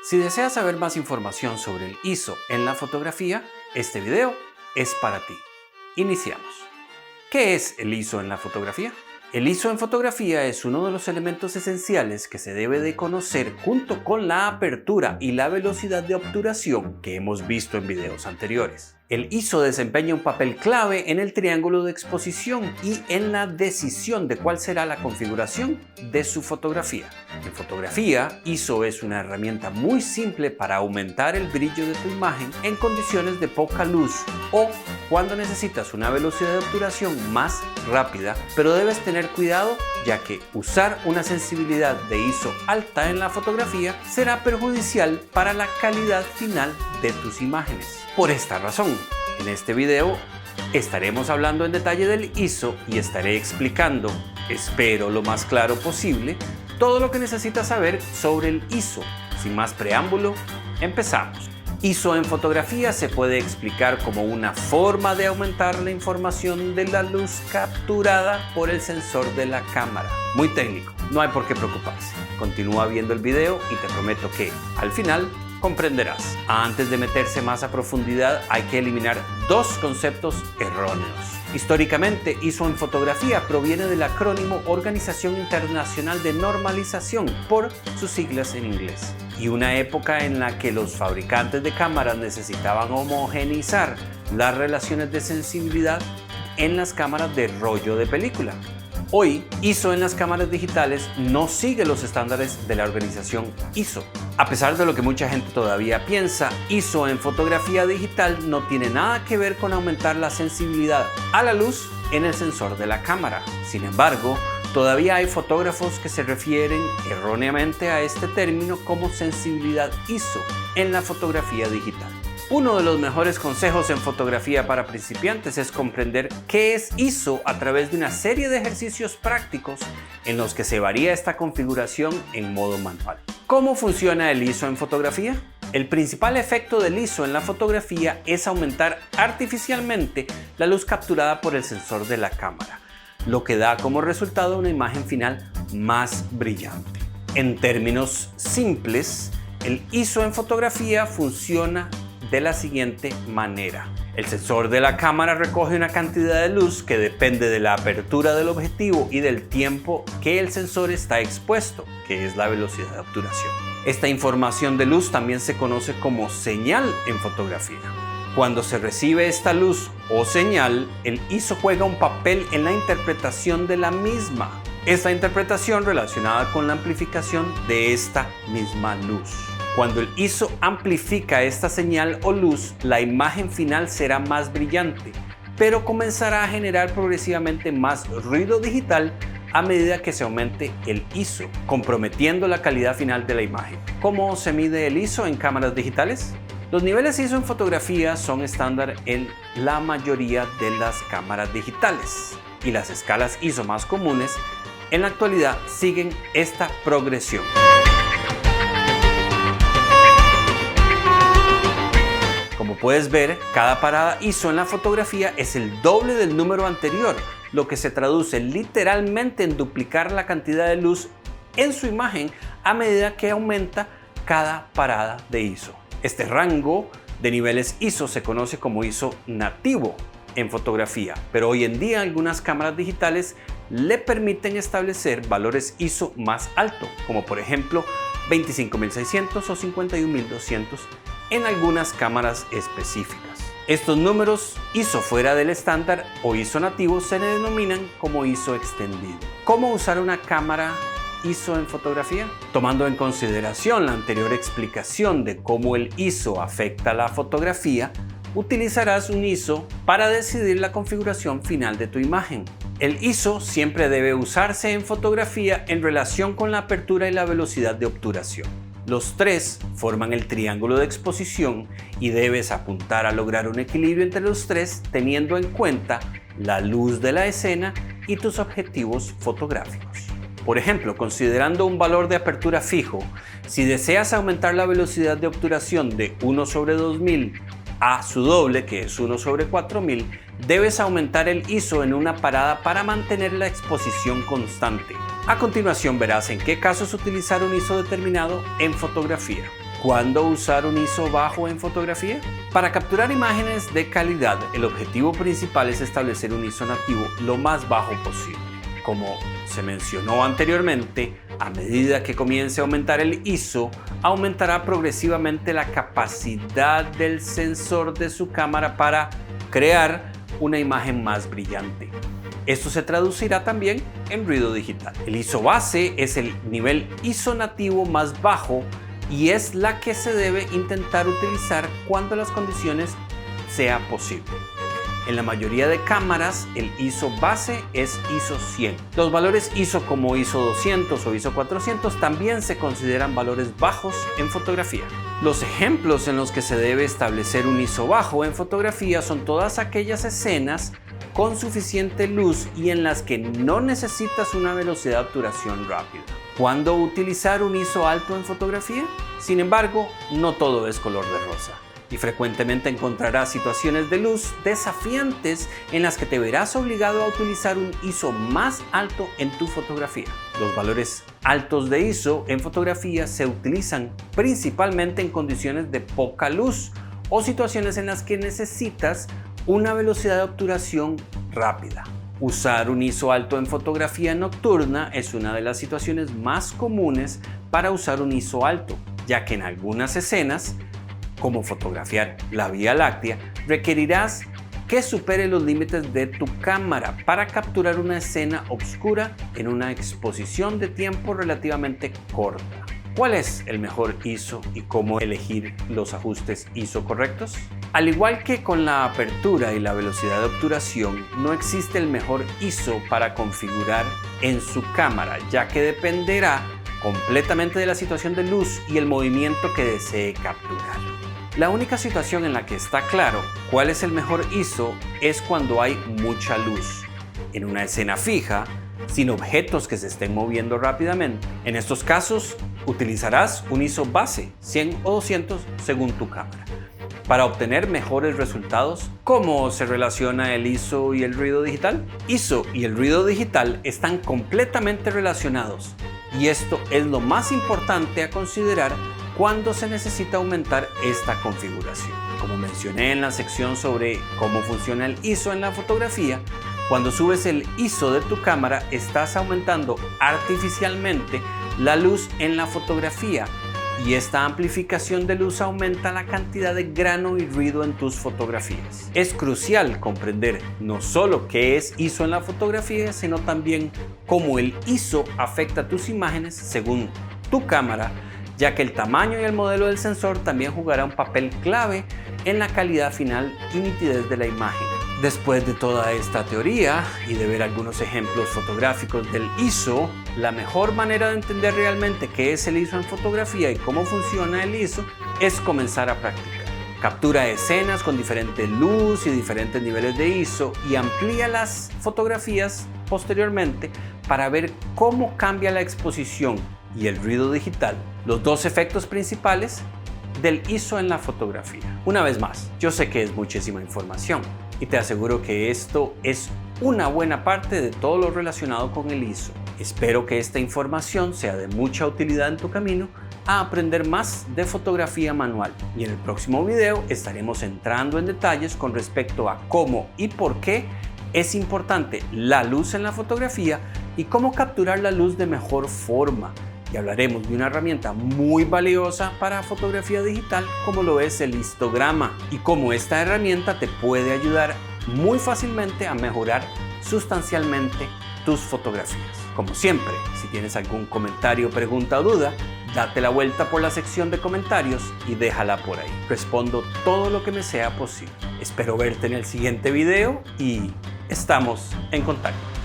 Si deseas saber más información sobre el ISO en la fotografía, este video es para ti. Iniciamos. ¿Qué es el ISO en la fotografía? El ISO en fotografía es uno de los elementos esenciales que se debe de conocer junto con la apertura y la velocidad de obturación que hemos visto en videos anteriores. El ISO desempeña un papel clave en el triángulo de exposición y en la decisión de cuál será la configuración de su fotografía. En fotografía, ISO es una herramienta muy simple para aumentar el brillo de tu imagen en condiciones de poca luz o cuando necesitas una velocidad de obturación más rápida, pero debes tener cuidado ya que usar una sensibilidad de ISO alta en la fotografía será perjudicial para la calidad final de tus imágenes. Por esta razón, en este video estaremos hablando en detalle del ISO y estaré explicando, espero lo más claro posible, todo lo que necesitas saber sobre el ISO. Sin más preámbulo, empezamos. ISO en fotografía se puede explicar como una forma de aumentar la información de la luz capturada por el sensor de la cámara. Muy técnico, no hay por qué preocuparse. Continúa viendo el video y te prometo que, al final, comprenderás. Antes de meterse más a profundidad, hay que eliminar dos conceptos erróneos. Históricamente, ISO en fotografía proviene del acrónimo Organización Internacional de Normalización, por sus siglas en inglés, y una época en la que los fabricantes de cámaras necesitaban homogeneizar las relaciones de sensibilidad en las cámaras de rollo de película. Hoy, ISO en las cámaras digitales no sigue los estándares de la organización ISO. A pesar de lo que mucha gente todavía piensa, ISO en fotografía digital no tiene nada que ver con aumentar la sensibilidad a la luz en el sensor de la cámara. Sin embargo, todavía hay fotógrafos que se refieren erróneamente a este término como sensibilidad ISO en la fotografía digital. Uno de los mejores consejos en fotografía para principiantes es comprender qué es ISO a través de una serie de ejercicios prácticos en los que se varía esta configuración en modo manual. ¿Cómo funciona el ISO en fotografía? El principal efecto del ISO en la fotografía es aumentar artificialmente la luz capturada por el sensor de la cámara, lo que da como resultado una imagen final más brillante. En términos simples, el ISO en fotografía funciona de la siguiente manera. El sensor de la cámara recoge una cantidad de luz que depende de la apertura del objetivo y del tiempo que el sensor está expuesto, que es la velocidad de obturación. Esta información de luz también se conoce como señal en fotografía. Cuando se recibe esta luz o señal, el ISO juega un papel en la interpretación de la misma. Esta interpretación relacionada con la amplificación de esta misma luz. Cuando el ISO amplifica esta señal o luz, la imagen final será más brillante, pero comenzará a generar progresivamente más ruido digital a medida que se aumente el ISO, comprometiendo la calidad final de la imagen. ¿Cómo se mide el ISO en cámaras digitales? Los niveles ISO en fotografía son estándar en la mayoría de las cámaras digitales, y las escalas ISO más comunes en la actualidad siguen esta progresión. Como puedes ver, cada parada ISO en la fotografía es el doble del número anterior, lo que se traduce literalmente en duplicar la cantidad de luz en su imagen a medida que aumenta cada parada de ISO. Este rango de niveles ISO se conoce como ISO nativo en fotografía, pero hoy en día algunas cámaras digitales le permiten establecer valores ISO más altos, como por ejemplo 25600 o 51200 en algunas cámaras específicas. Estos números ISO fuera del estándar o ISO nativo se denominan como ISO extendido. ¿Cómo usar una cámara ISO en fotografía? Tomando en consideración la anterior explicación de cómo el ISO afecta la fotografía, utilizarás un ISO para decidir la configuración final de tu imagen. El ISO siempre debe usarse en fotografía en relación con la apertura y la velocidad de obturación. Los tres forman el triángulo de exposición y debes apuntar a lograr un equilibrio entre los tres teniendo en cuenta la luz de la escena y tus objetivos fotográficos. Por ejemplo, considerando un valor de apertura fijo, si deseas aumentar la velocidad de obturación de 1/2000 a su doble, que es 1/4000, debes aumentar el ISO en una parada para mantener la exposición constante. A continuación verás en qué casos utilizar un ISO determinado en fotografía. ¿Cuándo usar un ISO bajo en fotografía? Para capturar imágenes de calidad, el objetivo principal es establecer un ISO nativo lo más bajo posible. Como se mencionó anteriormente, a medida que comience a aumentar el ISO, aumentará progresivamente la capacidad del sensor de su cámara para crear una imagen más brillante. Esto se traducirá también en ruido digital. El ISO base es el nivel ISO nativo más bajo y es la que se debe intentar utilizar cuando las condiciones sea posible. En la mayoría de cámaras, el ISO base es ISO 100. Los valores ISO como ISO 200 o ISO 400 también se consideran valores bajos en fotografía. Los ejemplos en los que se debe establecer un ISO bajo en fotografía son todas aquellas escenas con suficiente luz y en las que no necesitas una velocidad de obturación rápida. ¿Cuándo utilizar un ISO alto en fotografía? Sin embargo, no todo es color de rosa y frecuentemente encontrarás situaciones de luz desafiantes en las que te verás obligado a utilizar un ISO más alto en tu fotografía. Los valores altos de ISO en fotografía se utilizan principalmente en condiciones de poca luz o situaciones en las que necesitas una velocidad de obturación rápida. Usar un ISO alto en fotografía nocturna es una de las situaciones más comunes para usar un ISO alto, ya que en algunas escenas, como fotografiar la Vía Láctea, requerirás que supere los límites de tu cámara para capturar una escena oscura en una exposición de tiempo relativamente corta. ¿Cuál es el mejor ISO y cómo elegir los ajustes ISO correctos? Al igual que con la apertura y la velocidad de obturación, no existe el mejor ISO para configurar en su cámara, ya que dependerá completamente de la situación de luz y el movimiento que desee capturar. La única situación en la que está claro cuál es el mejor ISO es cuando hay mucha luz, en una escena fija, sin objetos que se estén moviendo rápidamente. En estos casos, utilizarás un ISO base, 100 o 200 según tu cámara, para obtener mejores resultados. ¿Cómo se relaciona el ISO y el ruido digital? ISO y el ruido digital están completamente relacionados y esto es lo más importante a considerar cuando se necesita aumentar esta configuración. Como mencioné en la sección sobre cómo funciona el ISO en la fotografía, cuando subes el ISO de tu cámara estás aumentando artificialmente la luz en la fotografía y esta amplificación de luz aumenta la cantidad de grano y ruido en tus fotografías. Es crucial comprender no solo qué es ISO en la fotografía, sino también cómo el ISO afecta a tus imágenes según tu cámara, ya que el tamaño y el modelo del sensor también jugará un papel clave en la calidad final y nitidez de la imagen. Después de toda esta teoría y de ver algunos ejemplos fotográficos del ISO, la mejor manera de entender realmente qué es el ISO en fotografía y cómo funciona el ISO es comenzar a practicar. Captura escenas con diferente luz y diferentes niveles de ISO y amplía las fotografías posteriormente para ver cómo cambia la exposición y el ruido digital, los dos efectos principales del ISO en la fotografía. Una vez más, yo sé que es muchísima información y te aseguro que esto es una buena parte de todo lo relacionado con el ISO. Espero que esta información sea de mucha utilidad en tu camino a aprender más de fotografía manual y en el próximo video estaremos entrando en detalles con respecto a cómo y por qué es importante la luz en la fotografía y cómo capturar la luz de mejor forma. Y hablaremos de una herramienta muy valiosa para fotografía digital como lo es el histograma y cómo esta herramienta te puede ayudar muy fácilmente a mejorar sustancialmente tus fotografías. Como siempre, si tienes algún comentario, pregunta o duda, date la vuelta por la sección de comentarios y déjala por ahí. Respondo todo lo que me sea posible. Espero verte en el siguiente video y estamos en contacto.